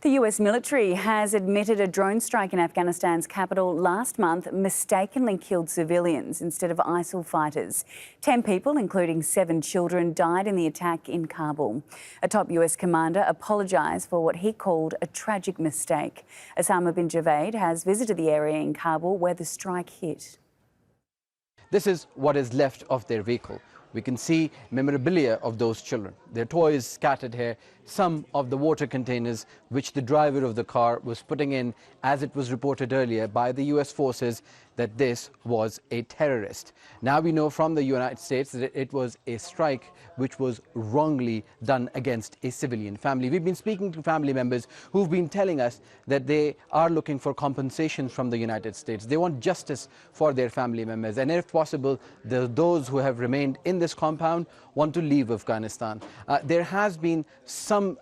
The US military has admitted a drone strike in Afghanistan's capital last month mistakenly killed civilians instead of ISIL fighters. 10 people, including 7 children, died in the attack in Kabul. A top US commander apologised for what he called a tragic mistake. Osama bin Javed has visited the area in Kabul where the strike hit. This is what is left of their vehicle. We can see memorabilia of those children, their toys scattered here, some of the water containers which the driver of the car was putting in, as it was reported earlier by the US forces that this was a terrorist. Now we know from the United States that it was a strike which was wrongly done against a civilian family. We've been speaking to family members who've been telling us that they are looking for compensation from the United States. They want justice for their family members, and if possible, those who have remained in this compound want to leave Afghanistan. There has been some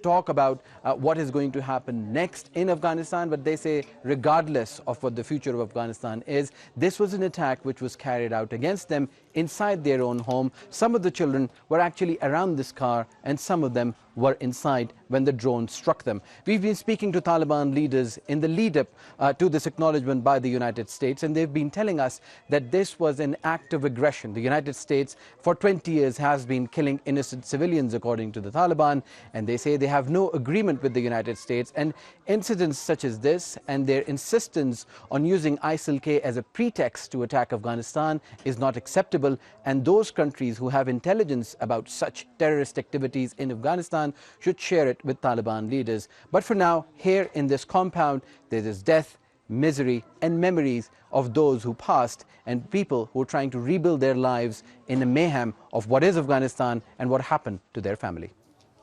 talk about what is going to happen next in Afghanistan, but they say regardless of what the future of Afghanistan is, this was an attack which was carried out against them inside their own home. Some of the children were actually around this car and some of them were inside when the drone struck them. We've been speaking to Taliban leaders in the lead up to this acknowledgement by the United States, and they've been telling us that this was an act of aggression. The United States for 20 years has been killing innocent civilians according to the Taliban, and they say they have no agreement with the United States, and incidents such as this and their insistence on using ISIL-K as a pretext to attack Afghanistan is not acceptable, and those countries who have intelligence about such terrorist activities in Afghanistan should share it with Taliban leaders. But for now, here in this compound, there is death, misery and memories of those who passed and people who are trying to rebuild their lives in the mayhem of what is Afghanistan and what happened to their family.